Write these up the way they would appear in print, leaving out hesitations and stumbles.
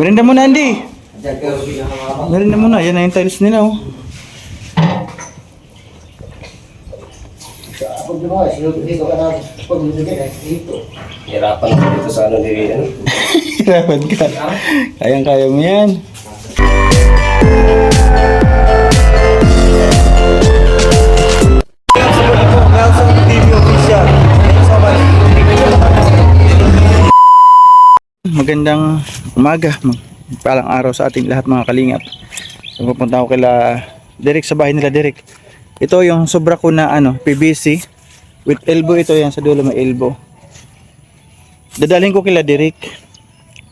Merinda muna, Andy. Merinda muna. Yan na yung tiles nila, oh. Hirapan ako dito sa ano nila. Hirapan ka. Kayang-kaya mo yan. Magandang umaga, palang araw sa ating lahat mga kalingap. So, pupunta ako kila Derek sa bahay nila Derek. Ito yung sobra ko na PVC with elbow. Ito yan sa dulo may elbow. Dadalhin ko kila Derek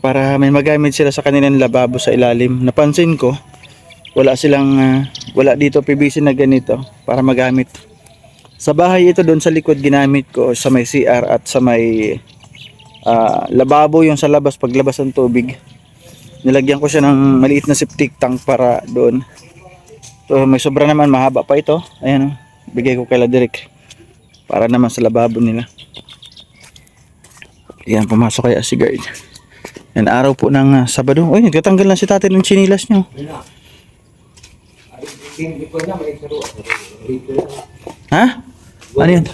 para may magamit sila sa kanilang lababo sa ilalim. Napansin ko wala dito PVC na ganito para magamit. Sa bahay ito doon sa likod ginamit ko sa may CR at sa may lababo yung sa labas paglabas ng tubig. Nilagyan ko siya ng maliit na septic tank para doon. So may sobra naman, mahaba pa ito. Ayan, bigay ko kay Derek para naman sa lababo nila. Ayan, pumasok kaya si guard. Yan, araw po ng Sabado. Uy, nagtatanggal na si tatay ng chinilas nyo. Ha? Ano yun?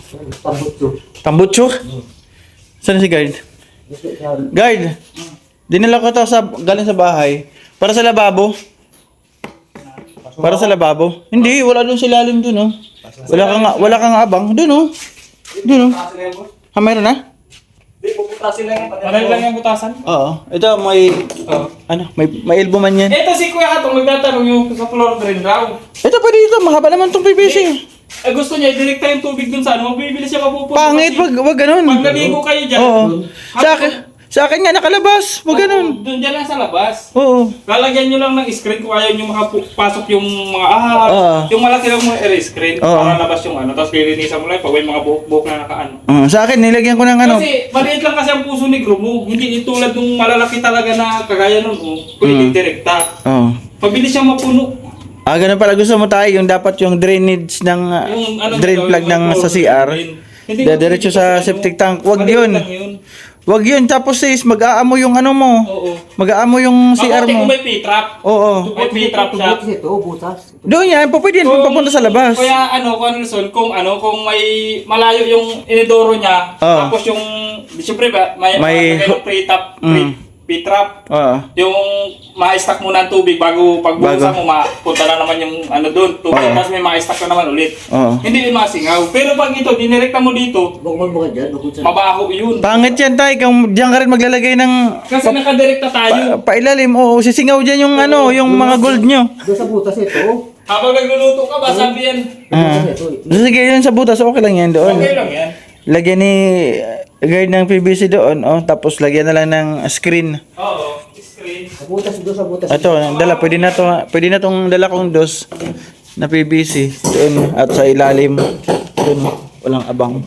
Tambutso? Saan si guard? Guard, dinala ko to galing sa bahay para sa lababo. Para sa lababo. Hindi, wala doon sa ilalim doon, oh. Wala kang abang doon, oh. Doon, oh. Ha, mayroon na? Hindi, puputasin lang yan. Marami lang yung butasan? Oo. Ito may elbow man yan. Ito si Kuya Atong magtatanong yung sa floor drain raw. Ito pa dito, mahaba naman tong PVC. Gusto niya i-direkta yung tubig dun sa magbibili siya mapupunta. Pangit, wag ganun. Pag naligo kayo dyan. Oo. Sa akin nga nakalabas, wag ganun. Doon dyan lang sa labas. Oo. Lalagyan nyo lang ng screen kung ayaw nyo makapasok yung mga yung malaki lang mga screen para labas yung tapos lilinisan mo lang pag may mga buhok-buhok na nakaano. Sa akin nilagyan ko ng Kasi maliit lang kasi ang puso ni Grumo. Hindi tulad nung malalaki talaga na kagaya nun. Pwede direkta. Oo. Pabilis siyang mapuno. Ganun pala gusto mo tayo, yung dapat yung drainage ng drain plug ng sa CR. Diretso sa septic tank. Wag yun. Wag yun. Tapos mag-aamo yung mo. Oo. Mag-aamo yung CR mo. Kung may P-trap. Oo. May P-trap siya. Doon yan, pwede papunta sa labas. Kaya kung may malayo yung inidoro niya, tapos yung siyempre may P-trap. P-trap. Yung ma-stack muna ang tubig bago pagbukasan mo mapunta na naman yung doon. Tubig tapos may ma-stack na naman ulit. Hindi din masingaw. Pero pag ito dinirekta mo dito, mabaho yun. Pangit yan tayo kung diyan ka rin maglalagay ng kasi nakadirekta tayo. Pailalim. Oo, sisingaw diyan yung yung mga gold nyo. Doon sa butas ito. Habang nagluluto ka ba sabi yan? Sige yun sa butas, okay lang yan doon. Okay lang yan. Lagyan ni guard ng PVC doon, tapos lagyan na lang ng screen. Oo, screen. Sa butas, doon sa butas. Ito, pwede na tong dala kong dos na PVC doon at sa ilalim. Doon, walang abang.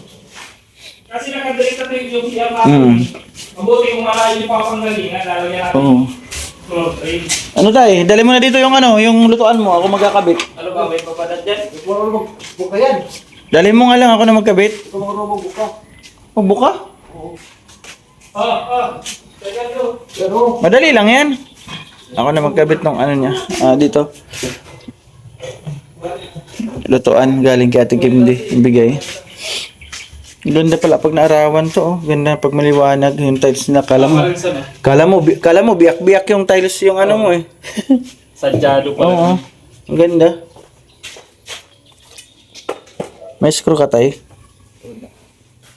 Kasi nakadirekta tayo yung CR mabuti kung malayo pa akong galingan, lalagyan natin Oo. floor drain. Ano tayo? Dali mo na dito yung lutuan mo, ako magkakabit. Ano ba, may papadat dyan? Marunong magbuka yan. Dali mo nga lang ako na magkabit. Ito marunong magbuka. Magbuka? Teka bro. Pero, Madali lang yan. Ako na magkabit ng niya. Dito. Lutuan galing kay Ate Kimdi. Ibigay. Ganda pala pag naarawan to. Ganda pag maliwanag. Yung tiles na kala mo biyak-biyak yung tiles yung mo eh. Sadyado pa. Oo. Ang ganda. May screw ka tayo.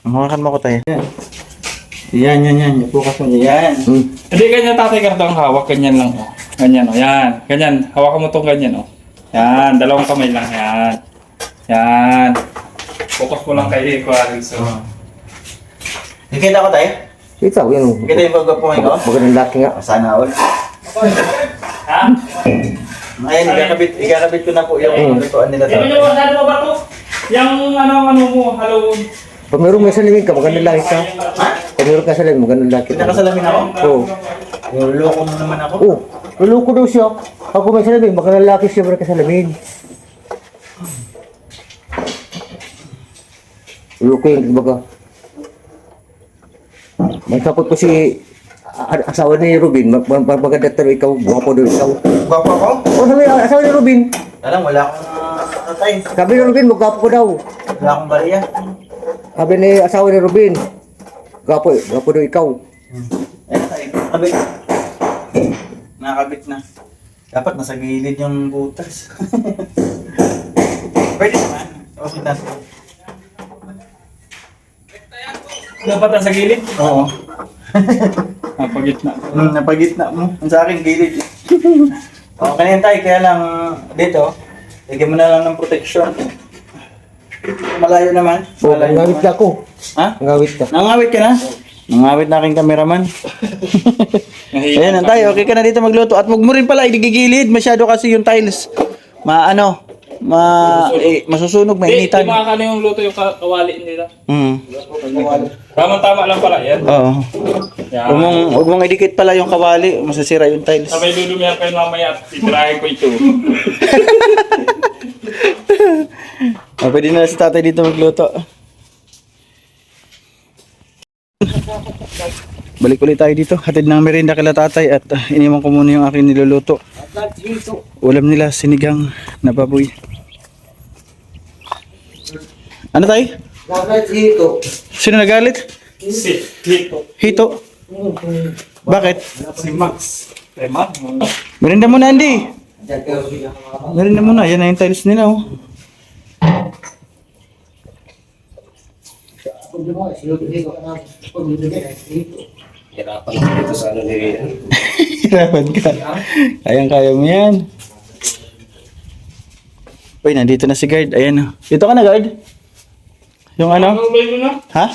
Hawakan mo ko tayo. Yan. Ipukas mo yan. Hindi ganyan tatay kartang hawak. Ganyan lang. Ganyan Yan. Ganyan. Hawakan mo tong ganyan Yan. Dalawang kamay lang. Yan. Focus mo lang kay Aquarius. Nakita ko tayo? ikaw yan. Nakita yung pagkapuhin ko? Magandang laki nga. Sana all. Ha? Ayan, ikakabit ko na po yung lutuan nila. Sabi nyo, ano ba to? Yung mo, Halloween. Pag mayroong may salamin ka, magandang laki ka. Pag mayroong ka salamin, magandang laki ka. Nakasalamin ako? Oo. Luloko mo naman ako? Oo. Luloko daw siya. Pag may salamin, magandang laki siya para kasalamin. Luloko yung baga. May kapot ko si asawa ni Robin, maganda pero ikaw, gwapo daw ikaw. Gwapo ako? O sabi, asawa ni Robin, Alam, wala akong tatay. sabi ni Robin, magwapo ko daw. Wala akong bariya. Sabi ni asawa ni Robin, gwapo daw ikaw. Ayun tayo, nakabit. Nakakabit na. Dapat nasa gilid yung butas. Pwede naman. Okay na. Dapat nasa gilid. Oo. Napagitna. Napagitna mo. Ang sa akin, gilid. Okay na yun tayo, kaya lang dito, lagyan mo na lang ng protection. Malayo naman. O, Malayo ngawit naman. ka ako. Ha? Ngawit ka. Nangawit ka na? Nangawit na aking kameraman. Ayan na tayo, okay ka na dito magluto. At wag mo rin pala igigilid, masyado kasi yung tiles. Masusunog, Hindi mainitan. makakano yung luto yung kawali nila. Mm. Tama-tama lang pala yan. Oo. Yan. Huwag mong idikit pala yung kawali, masasira yung tiles. Sabay dudumihan kayo mamaya at titirahin ko ito. Pwede na si tatay dito magluto. Balik ulit tayo dito. Hatid ng merienda kila tatay at iniwan ko muna yung aking niluluto. Ulam nila sinigang na baboy. Ano tayo? Ngawit dito. Sino nagalit? Si Hito. Hito. Bakit? Si Max. Max. Merienda muna, Andy. Merienda muna. Yan na yung tiles nila, oh. Hirapan ako dito sa ano ni ano. Hirapan ka. Kayang-kaya mo yan. Uy, nandito na si guard. Ayan, oh. Dito ka na, guard? Yung ano? Kinakabay ko na. Ha?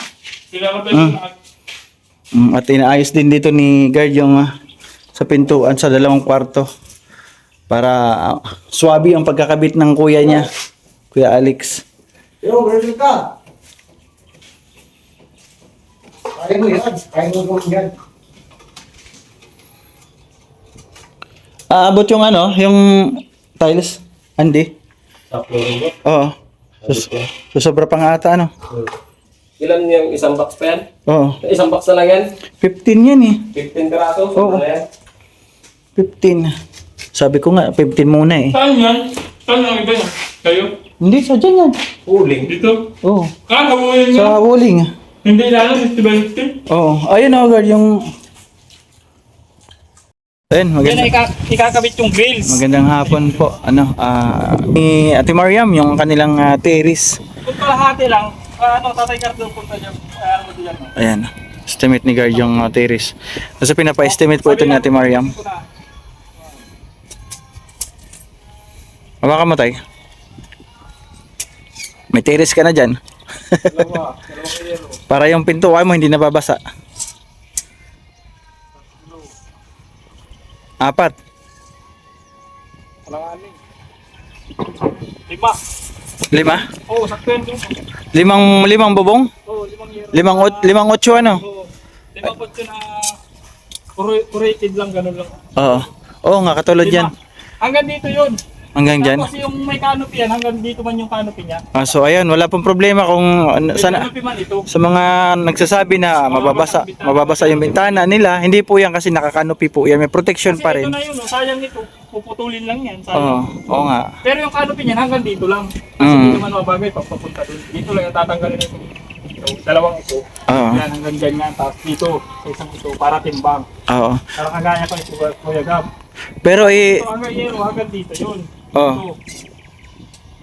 Kinakabay ko na. At inaayos din dito ni guard yung sa pintuan sa dalawang kwarto para swabe ang pagkakabit ng kuya niya, Kuya Alex. Yo, ready ka? Kaya mo yan. Kaya mo yan. Aabot yung ano, yung tiles, Andy. Sa flooring mo. Oo. So, sobra pa nga ata, ano? Ilan yung isang box pa yan? Oo. Isang box na lang yan? 15 yan eh. 15 piraso? Oo. Ano yan? 15. Sabi ko nga, 15 muna eh. Saan yan? Saan ang iba yan? Kayo? Hindi, sa dyan yan. Huling. Dito? Oo. Kawin nga. Sa Wuling. Hindi na alam, 50-50. Oo. Ayun o, guard, yung... Ayun, Yan maganda. na ikakabit yung grills. Magandang hapon po. Ano, ni Ate Mariam, yung kanilang terrace. Kung kalahati lang, tatay Cardo punta dyan. Ano mo dyan? Ayan. Estimate ni guard yung terrace. Kasi pinapa-estimate po ito ni Ate Mariam. Hawakan mo tayo. May terrace ka na dyan. Dalawang yelo. Para yung pintuan mo hindi nababasa. 4. Alanganin. 5. 5? Oo, sakto yan doon. Limang bubong? Oo, 5 yelo. Limang 8 ano? Oo. 5 po na curated lang, ganun lang. Oo. Oo nga, katulad yan. Hanggang dito yun. Hanggang dyan. Tapos yung may canopy yan, hanggang dito man yung canopy niya. So ayan, wala pong problema kung May sana canopy man ito. sa mga nagsasabi na mababasa yung bintana nila, hindi po yan kasi nakakanopi po yan, may protection Kasi pa ito rin. na yun, oh, sayang ito. Puputulin lang yan. Oo, Sayang. oo nga. Pero yung canopy niyan hanggang dito lang. Kasi Mm. hindi naman mabagay pag papunta doon. Dito lang yung tatanggalin ito. Ito, dalawang ito. Oo. Yan hanggang ganyan. Tapos dito, sa isang ito, para timbang. Oo. Para kagaya ko ito, Kuya Gab. Pero eh, Ito hanggang yero, hanggang dito yun. Oo. Dito.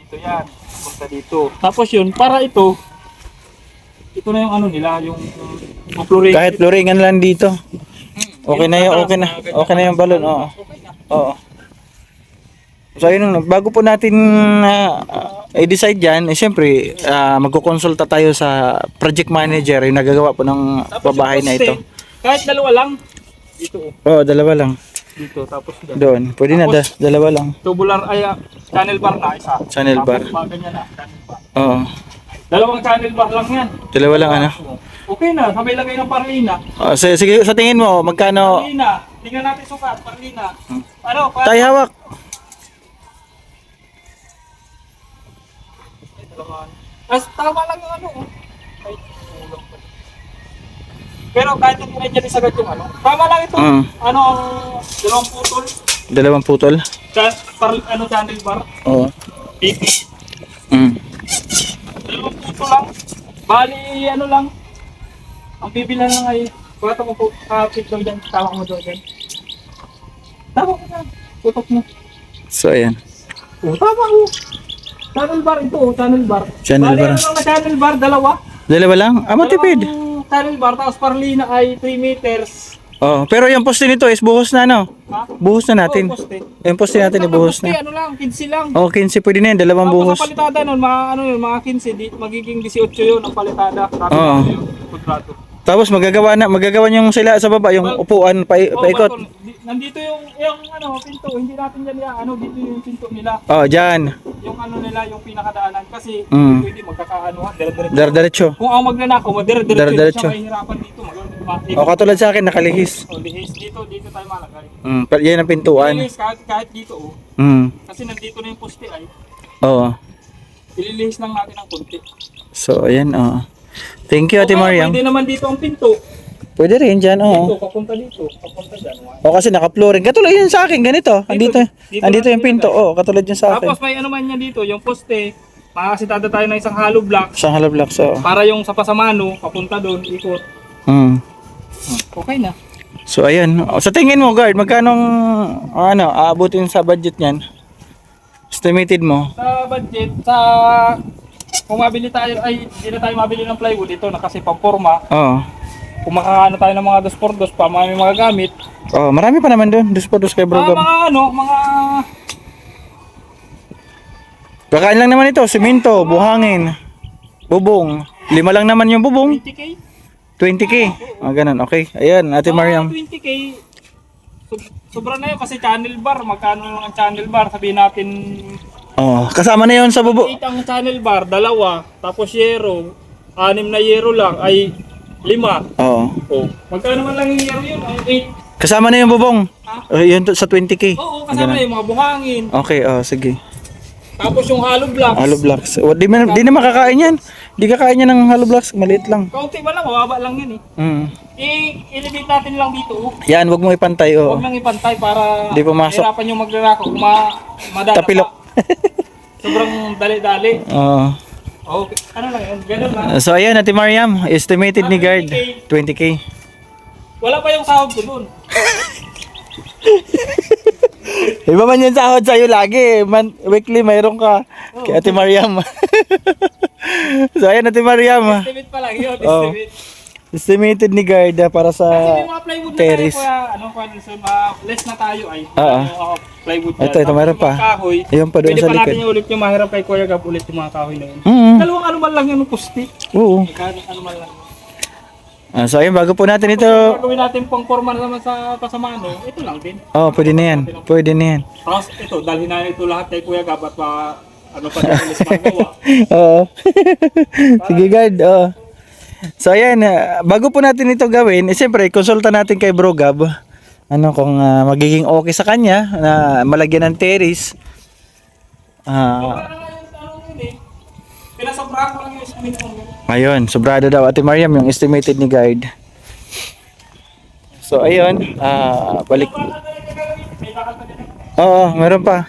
Dito yan. Punta dito. Tapos yun, para ito na yung ano nila, yung fluoring. kahit floringan lang dito. Okay na yun, okay na yung balon, oo. Oo. So yun, bago po natin i-decide yan, siyempre magkukonsulta tayo sa project manager yung nagagawa po ng Tapos babahay yung na ito. poste, kahit dalawa lang. Dito. Oo, dalawa lang. Dito, tapos dyan. Doon, pwede na, dalawa lang. Tubular ay channel bar na isa. Channel bar. Tapos mga ganyan na, channel bar. Oo, Dalawang channel bar lang yan. dalawa lang ano. Okay na, sabay lagay ng parlina. Sige, sa tingin mo, magkano? Parlina. Tingnan natin sukat, parlina. Ano? Tayo hawak. Tama lang yung ano. Oh. Ay, kulang pa. Pero kahit hindi na dyan isagad yung ano. Tama lang ito. Ano ang dalawang putol. Dalawang putol? Channel bar. Oo. 80. Mm. Dalawang putol lang. Bali, ano lang. Ang bibilan lang ay, kuwata mo po, kapit daw dyan, tawak mo daw dyan. Tawak mo dyan. Tutok mo. So, ayan. Tama ko. Channel bar ito, channel bar. Channel Bali, bar. ano lang na channel bar, dalawa. Dalawa lang? Ah, matipid. Dalawang channel bar, tapos parlina ay 3 meters. Oh, pero yung poste nito is buhos na, no? Ha? Buhos na natin. Oo, poste. Yung poste natin ibuhos Poste, na. ano lang, 15 lang. Oh, 15 pwede na yan. Dalawang Tapos buhos. ang palitada nun, mga, ano yun, mga 15, magiging 18 yun ang palitada. Oo. Kontrato. Tapos magagawa yung sila sa baba, yung upuan, paikot. Tol, nandito yung ano, pinto, hindi natin yan ano, dito yung pinto nila. Oh, dyan. Yung ano nila, yung pinakadaanan kasi Mm. pwede magkakaanuhan, dire-diretso. Diretso. Kung ako magnanakaw, dire-diretso. Dire-diretso. Siya mahihirapan dito, O, katulad sa akin, nakalihis. lihis dito tayo malagay. Pero yan ang pintuan. Ililihis kahit dito kasi nandito na yung poste ay, Oo. ililihis lang natin ng konti. So, ayan, oo. Thank you, Ate Okay, Mariam. pwede naman dito ang pinto. Pwede rin dyan, oo. Dito, papunta dyan. O, kasi naka-flooring. Katulad yun sa akin, ganito. Andito dito yung pinto. Oo, katulad yun sa Tapos akin. may ano man niya dito, yung poste, makakasitada tayo ng isang hollow block Isang hollow block, so. para yung sa pasamano, papunta doon, ikot. Mm. Okay na. So, ayan. O, sa tingin mo, guard, magkano aabutin sa budget niyan? Estimated mo? Sa budget, kung mabili tayo, ay hindi na tayo mabili ng plywood, ito na kasi pamporma. Oo. Kung makakaano tayo ng mga 2x2 pa, may mga gamit. Oh, marami pa naman doon. Dos kay Bro Gab. Mga Kakain lang naman ito. Simento, buhangin, bubong. 5 lang naman yung bubong. 20k. 20k. Ah, ganun. Okay. Ayan, Ate Mariam. 20k. Sobra na yun kasi channel bar. Magkano lang ang channel bar? Sabihin natin, Oh, kasama na yon sa bubong. 8 ang channel bar, 2. Tapos yero, 6 na yero lang ay 5. Oo. Oh. Magkano man lang yung yero yun? Ay 8. Kasama na yung bubong. Ha? Yun sa 20k. Oo, kasama na yung mga buhangin. Okay, sige. Tapos yung hollow blocks. Hollow blocks. Di na makakain yan. Di kakain yan ng hollow blocks. Maliit lang. Kaunti ba lang, mababa lang yan eh. I-elevate natin lang dito. Yan, wag mo ipantay. Huwag lang ipantay para Di pumasok. hirapan yung maglalako. Madala Tapilok. pa. Sobrang dali-dali. Oo. Okay. Ano lang yun? Ganun lang. So ayan, Ate Mariam. Estimated ni guard. 20k. Wala pa yung sahod ko dun. Iba man yung sahod sa'yo lagi. Weekly mayroon ka. Kay Ate Mariam. So ayan, Ate Mariam. Estimate pa lang yun. Oo. Estimate. Estimated ni guard para sa Kasi may mga plywood na tayo terrace. kuya. Less na tayo ay. Oo. Yung plywood yan. Ito, Tapos mayroon yung pa. mga Kahoy. Ayun pa doon Pwede sa pa natin likod. yung ulit yung mahirap kay Kuya Gab ulit yung mga kahoy na yun. Dalawang ano man lang yun yung pusti. Oo. Ano man lang. So ayun, bago po natin ito. Gagawin natin pang forma naman sa pasamano, ito lang din. Oh, pwede na yan. Pwede na yan. Tapos ito, dalhin na ito lahat kay Kuya Gab at ano pa din ulit magawa. Oo. Sige guard. Oo. So ayan, bago po natin ito gawin, siyempre konsulta natin kay Bro Gab. Kung magiging okay sa kanya na malagyan ng terrace. Pinasobrahan ko lang yung estimate mo. Ayun, sobrado daw Ate Mariam yung estimated ni guard. So ayun, balik. Oo, meron pa.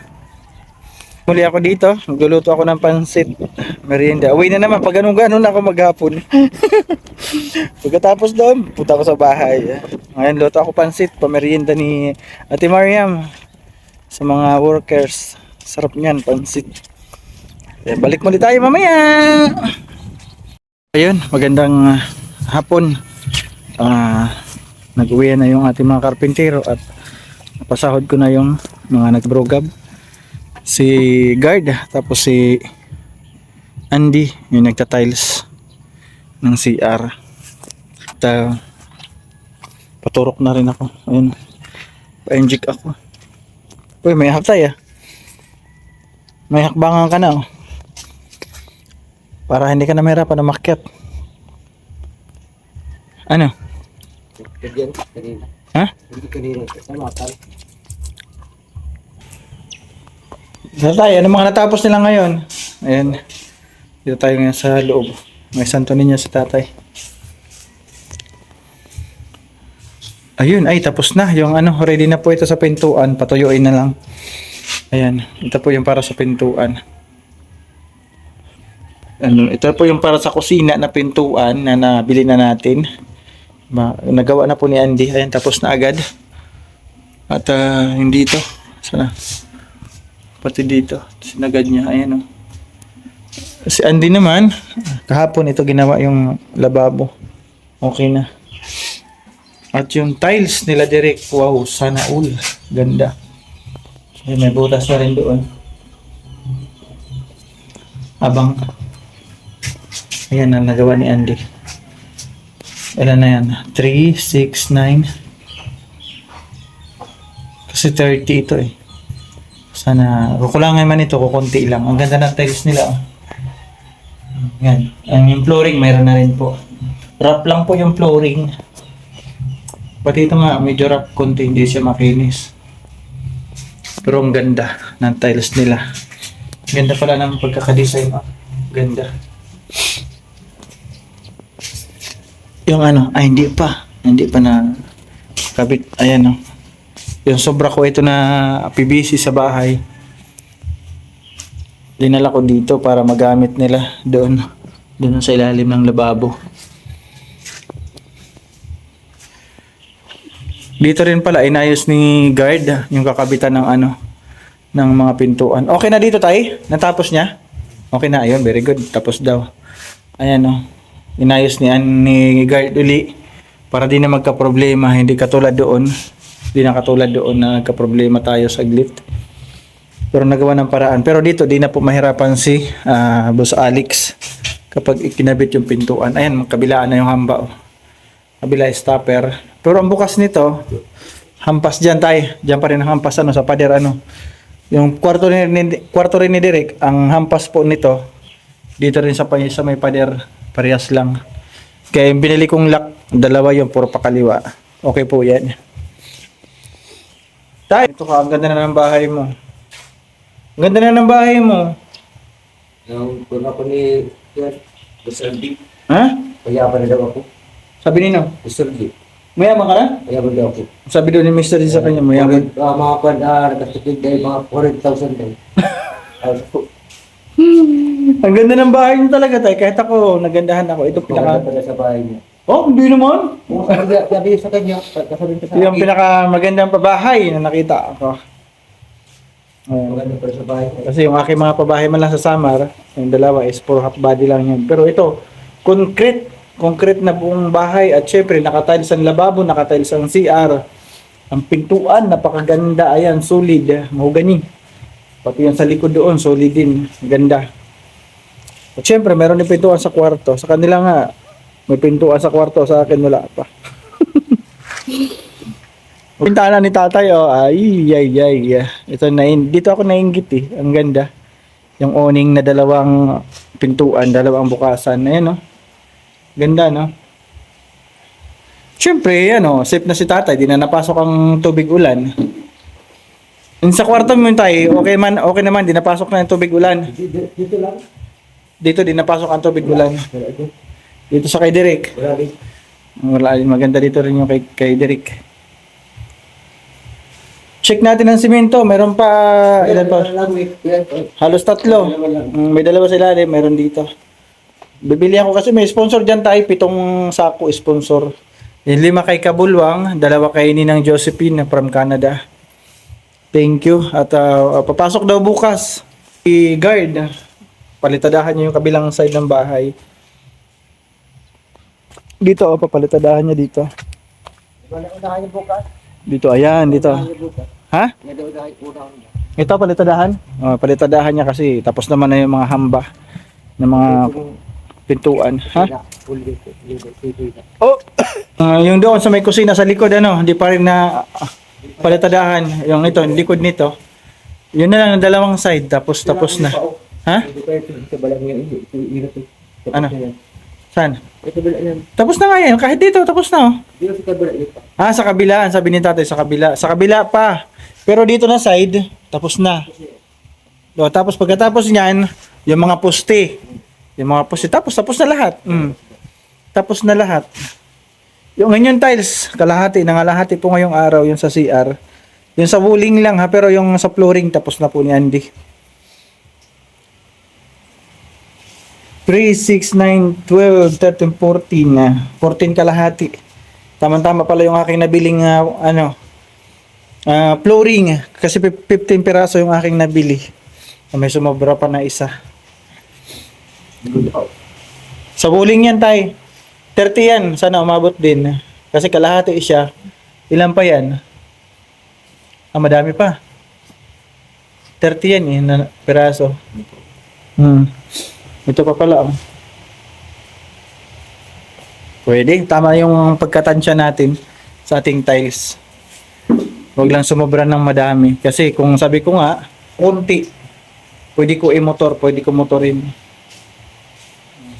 Muli ako dito, magluluto ako ng pansit, merienda. Uwi na naman, pag ganun-ganun ako maghapon. Pagkatapos doon, punta ako sa bahay. Ngayon, luto ako pansit, pamerienda ni Ate Mariam. Sa mga workers, sarap niyan, pansit. Balik muli tayo mamaya. Ayun, magandang hapon. Nag-uwi na yung ating mga karpintero at napasahod ko na yung mga nag-brogab. Si guard, tapos si Andy, yung nagta-tiles ng CR. At paturok na rin ako. Ayun, pa-inject ako. Uy, may haktay may hakbangan ka na para hindi ka na mahirapan na makyat. Ano? Kanina. Ha? Hindi kanina. Sama ka. Tatay, ano mga natapos nila ngayon? Ayan. Dito tayo ngayon sa loob. May santo niya si tatay. Ayun, ay tapos na. Yung ano, ready na po ito sa pintuan. Patuyuin na lang. Ayan, ito po yung para sa pintuan. Ano, ito po yung para sa kusina na pintuan na nabili na natin. Nagawa na po ni Andy. Ayan, tapos na agad. At hindi ito. Sana. Pati dito. Sinagad niya. Ayan o. Si Andy naman, kahapon ito ginawa yung lababo. Okay na. At yung tiles nila direct. Wow, sana all. Ganda. Ayan, may butas na rin doon. Abang. Ayan ang nagawa ni Andy. Ilan na yan? 3, 6, 9. Kasi 30 ito eh. Sana, kukulangan man ito, kukunti lang. Ang ganda ng tiles nila. Oh. Yan. Yung flooring, mayroon na rin po. Wrap lang po yung flooring. Pati ito nga, medyo wrap konti, hindi siya makinis. Pero ang ganda ng tiles nila. Ganda pala ng pagkakadesign. Oh. Ganda. Yung ano, ay hindi pa na kabit. Ayan oh. Yung sobra ko ito na PVC sa bahay. Dinala ko dito para magamit nila doon sa ilalim ng lababo. Dito rin pala inayos ni guard yung kakabitan ng ano ng mga pintuan. Okay na dito tay? Natapos niya? Okay na, ayun, very good. Tapos daw. Ayan oh. Inayos ni guard uli para di na magka-problema, hindi katulad doon. Hindi na katulad doon na nagka-problema tayo sa lift. Pero nagawa ng paraan. Pero dito di na po mahirapan si Boss Alex kapag ikinabit yung pintuan. Ayan, kabilaan na yung hamba. Oh. Kabila stopper. Pero ang bukas nito, hampas dyan tayo. Dyan pa rin ang hampas sa pader ano. Yung kwarto rin ni Derek, ang hampas po nito dito rin sa may pader, parehas lang. Kaya yung binili kong lock, dalawa yung puro pakaliwa. Okay po yan. Tay, ito ka, ang ganda na ng bahay mo. Ang ganda na ng bahay mo. Yung kuna ko ni Mr. D. Ha? Kaya pa na daw ako. Sabi nino? Mr. D. Mayaman ka na? Kaya pa daw ako. Sabi doon ni Mr. D sa kanya, mayaman. Mga pan, nakasipid dahil mga 40,000 daw. Ang ganda ng bahay niyo talaga tay. Kahit ako, nagandahan ako. Ito Pinaka pinaka... pala sa bahay niya. Oh, hindi naman. Kung sabi sa kanya, kasabihin ko sa Ito yung pinaka magandang pabahay na nakita ako. Ayan. maganda pala sa bahay niya. Kasi yung aking mga pabahay man lang sa Samar, yung dalawa is puro half body lang yun. Pero ito, concrete na buong bahay at syempre nakatiles ang lababo, nakatiles ang CR. Ang pintuan, napakaganda. Ayan, solid, mahogany. Pati yung sa likod doon, solid din. Ganda. At syempre, meron din pintuan sa kwarto. Sa kanila nga, may pintuan sa kwarto. Sa akin, wala pa. Pintana ni tatay, oh. Ay. Ito dito ako nainggit eh. Ang ganda. Yung awning na dalawang pintuan, dalawang bukasan. Ayan, oh. Ganda, no? Syempre, ano, safe na si tatay. Di na napasok ang tubig ulan. Sa kwarto mo tayo, okay naman, di napasok na yung tubig ulan. Dito lang. Dito, di napasok ang tubig ulan. Dito sa kay Derek. Wala rin. Maganda dito rin yung kay Derek. Check natin ang simento. Meron pa, ilan pa? Halos 3. May dalawa sa ilalim, meron dito. Bibili ako kasi may sponsor dyan tayo. 7 sako sponsor. 5 kay Kabulwang, 2 kay Ninang Josephine from Canada. Thank you. At papasok daw bukas. I-guard. Palitadahan niyo yung kabilang side ng bahay. Dito, papalitadahan niya dito. Dito, ayan, dito. Ha? Ito, palitadahan? Palitadahan niya kasi tapos naman na yung mga hamba ng mga pintuan. Ha? Oh! Yung doon sa may kusina sa likod, ano, hindi pa rin na palitadahan. Yung ito, yung likod nito. Yun na lang, ang dalawang side, tapos na. Ha? Ano? Saan? Tapos na nga yan. Kahit dito, tapos na. Oh. Sa kabila. Sabi ni tatay, sa kabila. Sa kabila pa. Pero dito na side, tapos na. O, tapos pagkatapos niyan, yung mga poste. Tapos na lahat. Tapos na lahat. Yung ganyan tiles, kalahati, nangalahati po ngayong araw yung sa CR. Yung sa walling lang ha, pero yung sa flooring tapos na po ni Andy. 3, 6, 9, 12, 13, 14 na. 14 kalahati. Tama-tama pala yung aking nabiling flooring. Kasi 15 piraso yung aking nabili. May sumobra pa na isa. Sa walling yan tay. 30 yan. Sana umabot din. Kasi kalahati siya. Ilan pa yan? Madami pa. 30 yan na piraso. Ito pa pala. Pwede. Tama yung pagkatansya natin sa ating tiles. Huwag lang sumobra ng madami. Kasi kung sabi ko nga, konti. Pwede ko i-motor. Pwede ko motorin.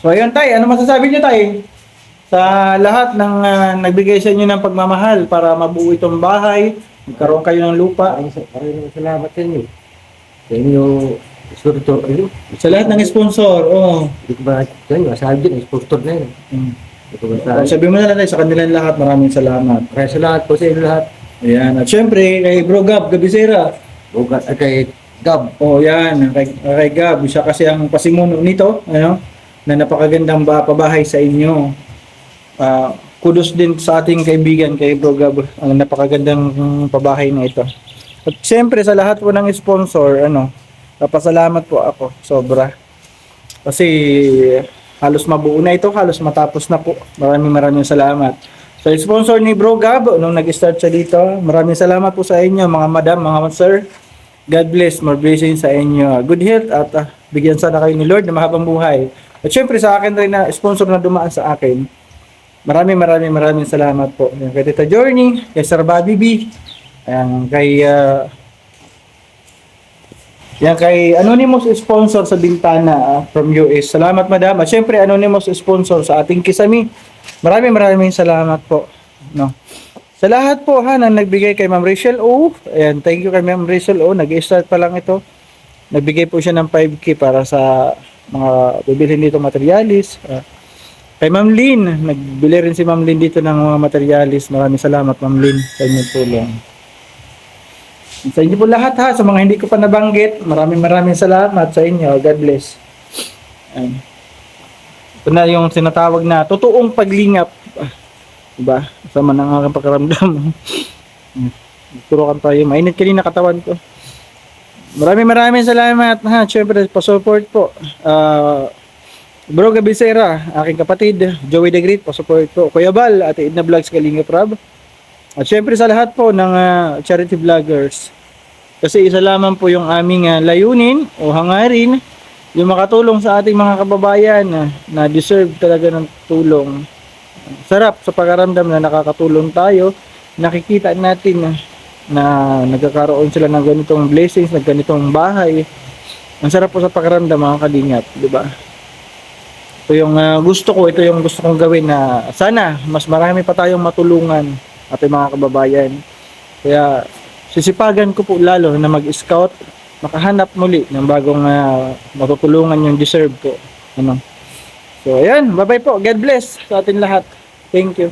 So ayun tay. Ano masasabi niyo tay? Sa lahat ng nagbigay sa inyo ng pagmamahal para mabuo itong bahay. Magkaroon kayo ng lupa. Maraming salamat sa inyo. Sa inyo, sponsor kayo. Sa lahat ng sponsor. Hindi ko ba sa inyo, asabi din, sponsor na yun. Hindi ko ba sa Sabi mo na lang tayo sa kanilang lahat. Maraming salamat. Maraming salamat po sa inyo lahat. Ayan. At syempre, kay Bro Gab, Gabisera. Bugat at kay Gab. Yan. Kay Gab. Siya kasi ang pasimuno nito. Na napakagandang pabahay sa inyo. Kudos din sa ating kaibigan kay Bro Gab. Ang napakagandang pabahay na ito. At syempre, sa lahat po ng sponsor, papasalamat po ako. Sobra. Kasi halos mabuo na ito. Halos matapos na po. Maraming salamat. So, sponsor ni Bro Gab, nung nag-start siya dito, maraming salamat po sa inyo, mga madam, mga sir. God bless, more blessings sa inyo. Good health at bigyan sana kayo ni Lord na mahabang buhay. At syempre sa akin rin na sponsor na dumaan sa akin. Maraming salamat po. Ayan, kay Tita Journey, kay Sir Bobby B, ayan, kay Anonymous sponsor sa Bintana from US. Salamat madam. At syempre Anonymous sponsor sa ating Kisami. Maraming salamat po. Sa lahat po na nagbigay kay Ma'am Rachel O. Ayan, thank you kay Ma'am Rachel O. Nag-start pa lang ito. Nagbigay po siya ng 5K para sa mga bibilhin dito materialis. Kay Ma'am Lynn, nagbili rin si Ma'am Lynn dito ng mga materialis. Maraming salamat Ma'am Lynn sa inyong tulong. Sa inyo po lahat sa mga hindi ko pa nabanggit, maraming salamat sa inyo. God bless. Ito na yung sinatawag na totoong paglingap. Diba? Sama ng aking pakiramdam. Turukan tayo. Mainit kanina katawan ko. Maraming salamat Siyempre, pa-support po. Bro Gabisera, aking kapatid, Joey the Great, pa-support po. Kuya Bal, Ate Edna Vlogs, Kalinga Prab. At syempre sa lahat po ng charity vloggers. Kasi isa lamang po yung aming layunin o hangarin, yung makatulong sa ating mga kababayan na deserve talaga ng tulong. Sarap sa pagkaramdam na nakakatulong tayo. Nakikita natin na nagkakaroon sila ng ganitong blessings, ng ganitong bahay. Ang sarap po sa pagkaramdam mga kalingap, di ba? Ito yung gusto kong gawin na sana mas marami pa tayong matulungan ating mga kababayan. Kaya sisipagan ko po lalo na mag-scout, makahanap muli ng bagong matutulungan yung deserve ko. So ayan, bye-bye po. God bless sa atin lahat. Thank you.